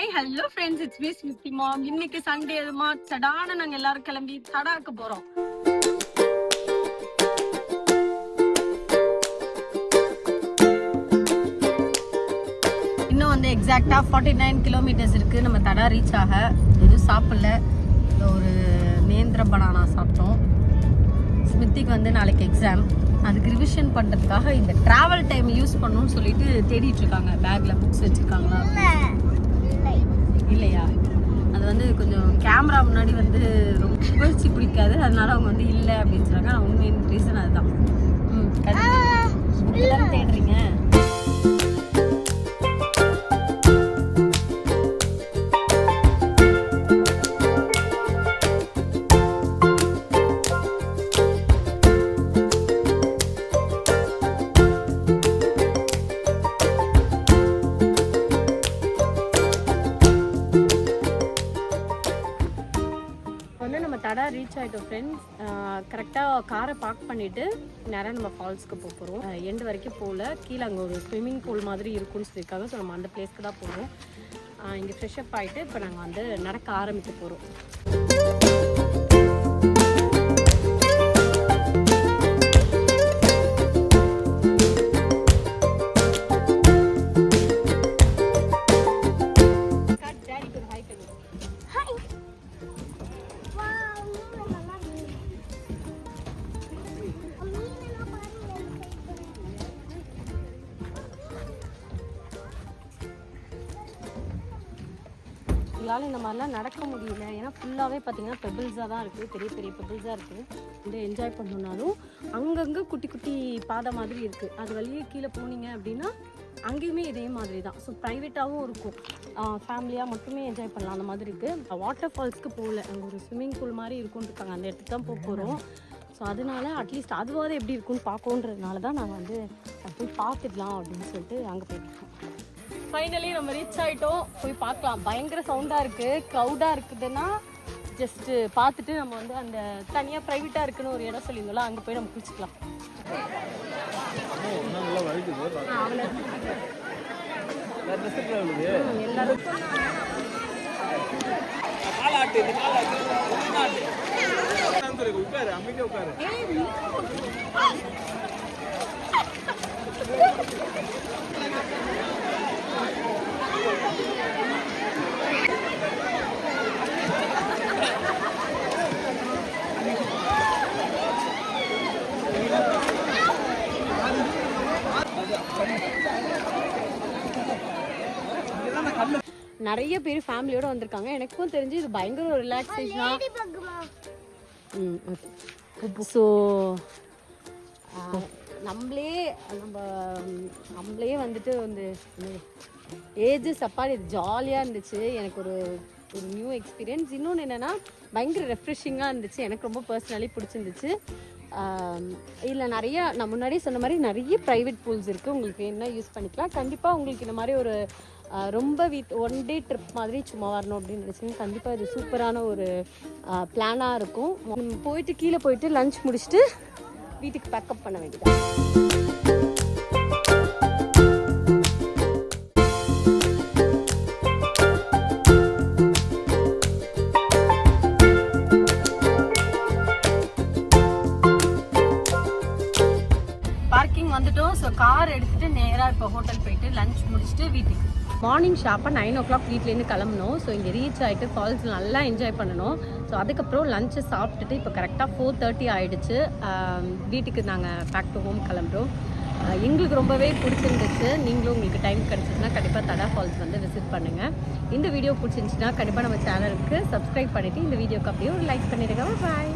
Hi hello friends, it's me Smithi mom. இன்னைக்கு Sunday அதுமா சடான நாங்க எல்லாரும் கிளம்பி தடாக்கு போறோம். இன்னும் வந்து எக்ஸாக்டா 49 கிலோமீட்டர்ஸ் இருக்கு நம்ம தடா ரீச் ஆக. எதுவும் சாப்பிடல, ஒரு நேந்திர பனானா சாப்பிட்டோம். ஸ்மித்திக்கு வந்து நாளைக்கு எக்ஸாம், அதுக்கு ரிவிஷன் பண்ணுறதுக்காக இந்த ட்ராவல் டைம் யூஸ் பண்ணணும்னு சொல்லிட்டு தேடிட்டு இருக்காங்க. பேக்கில் புக்ஸ் வச்சுருக்காங்களா இல்லையா? அது வந்து கொஞ்சம் கேமரா முன்னாடி வந்து ரொம்ப புகழ்ச்சி பிடிக்காது, அதனால அவங்க வந்து இல்லை அப்படின்னு சொல்கிறாங்க. ஆனால் உண்மையின் ரீசன் அதுதான். புக்கு தானே தேடுறீங்க. தடா ரீச் ஆகிட்டோம் ஃப்ரெண்ட்ஸ். கரெக்டாக காரை பார்க் பண்ணிவிட்டு நேராக நம்ம ஃபால்ஸ்க்கு போக போகிறோம். எண்டு வரைக்கும் போகல, கீழே அங்கே ஒரு ஸ்விம்மிங் பூல் மாதிரி இருக்குன்னு சொல்லியிருக்காங்க. ஸோ நம்ம அந்த பிளேஸ்க்கு தான் போகிறோம். இங்கே ஃப்ரெஷ்அப் ஆகிட்டு இப்போ நாங்கள் வந்து நடக்க ஆரம்பிக்க போகிறோம். இதனால் இந்த மாதிரிலாம் நடக்க முடியல, ஏன்னா ஃபுல்லாகவே பார்த்தீங்கன்னா பெபிள்ஸாக தான் இருக்குது, பெரிய பெரிய பெபிள்ஸாக இருக்குது. வந்து என்ஜாய் பண்ணணுன்னாலும் அங்கங்கே குட்டி குட்டி பாதை மாதிரி இருக்குது. அது வழியே கீழே போனீங்க அப்படின்னா அங்கேயுமே இதே மாதிரி தான். ஸோ ப்ரைவேட்டாகவும் இருக்கும், ஃபேமிலியாக மட்டுமே என்ஜாய் பண்ணலாம் அந்த மாதிரி இருக்குது. வாட்டர் ஃபால்ஸ்க்கு போகல, அங்கே ஒரு ஸ்விம்மிங் பூல் மாதிரி இருக்குன்னு இருக்காங்க, அந்த இடத்துக்கு தான் போக போகிறோம். ஸோ அதனால அட்லீஸ்ட் அதுவாவது எப்படி இருக்குன்னு பார்க்கணுன்றதுனால தான் நாங்கள் வந்து போய் பார்த்துடலாம் அப்படின்னு சொல்லிட்டு அங்கே போயிட்டுருக்கோம். ஃபைனலி நம்ம ரீச் ஆகிட்டோம், போய் பார்க்கலாம். பயங்கர சவுண்டாக இருக்குது, க்ரௌடாக இருக்குதுன்னா ஜஸ்ட்டு பார்த்துட்டு நம்ம வந்து அந்த தனியாக ப்ரைவேட்டாக இருக்குன்னு ஒரு இடம் சொல்லியிருந்தோம்ல, அங்கே போய் நம்ம குளிச்சுக்கலாம். எல்லாரும் நிறைய பேர் ஃபேமிலியோட வந்திருக்காங்க. எனக்கும் தெரிஞ்சு இது பயங்கர ஒரு ரிலாக்ஸேஷனாக. ஸோ நம்மளே வந்துட்டு வந்து ஏஜஸ் அப்பா இது ஜாலியாக இருந்துச்சு. எனக்கு ஒரு நியூ எக்ஸ்பீரியன்ஸ். இன்னொன்று என்னென்னா பயங்கர ரெஃப்ரெஷிங்காக இருந்துச்சு, எனக்கு ரொம்ப பர்சனலி பிடிச்சிருந்துச்சு. இதில் நிறைய நான் முன்னாடியே சொன்ன மாதிரி நிறைய ப்ரைவேட் பூல்ஸ் இருக்குது, உங்களுக்கு என்ன யூஸ் பண்ணிக்கலாம். கண்டிப்பாக உங்களுக்கு இந்த மாதிரி ஒரு ரொம்ப ஒன் டே ட்ரிப் மாதிரி சும்மா வரணும் அப்படின்னு நினச்சிங்கன்னா கண்டிப்பாக இது சூப்பரான ஒரு பிளானாக இருக்கும். போயிட்டு கீழே போயிட்டு லஞ்ச் முடிச்சுட்டு வீட்டுக்கு பேக்கப் பண்ண வேண்டியது. பார்க்கிங் வந்துட்டோம். ஸோ கார் எடுத்துகிட்டு நேராக இப்போ ஹோட்டல் போயிட்டு லஞ்ச் முடிச்சுட்டு வீட்டுக்கு. மார்னிங் ஷாப்பாக 9 o'clock வீட்லேருந்து கிளம்பணும். ஸோ இங்கே ரீச் ஆகிட்டு ஃபால்ஸ் நல்லா என்ஜாய் பண்ணணும். ஸோ அதுக்கப்புறம் லஞ்சை சாப்பிட்டுட்டு இப்போ கரெக்டாக 4:30 ஆகிடுச்சு. வீட்டுக்கு நாங்கள் பேக் டு ஹோம் கிளம்புறோம். எங்களுக்கு ரொம்பவே பிடிச்சிருந்துச்சு. நீங்களும் உங்களுக்கு டைம் கிடச்சிச்சுன்னா கண்டிப்பாக தடா ஃபால்ஸ் வந்து விசிட் பண்ணுங்கள். இந்த வீடியோ பிடிச்சிருந்துச்சுன்னா கண்டிப்பாக நம்ம சேனலுக்கு சப்ஸ்கிரைப் பண்ணிவிட்டு இந்த வீடியோக்கு அப்படியே ஒரு லைக் பண்ணிடுங்க. பாய்.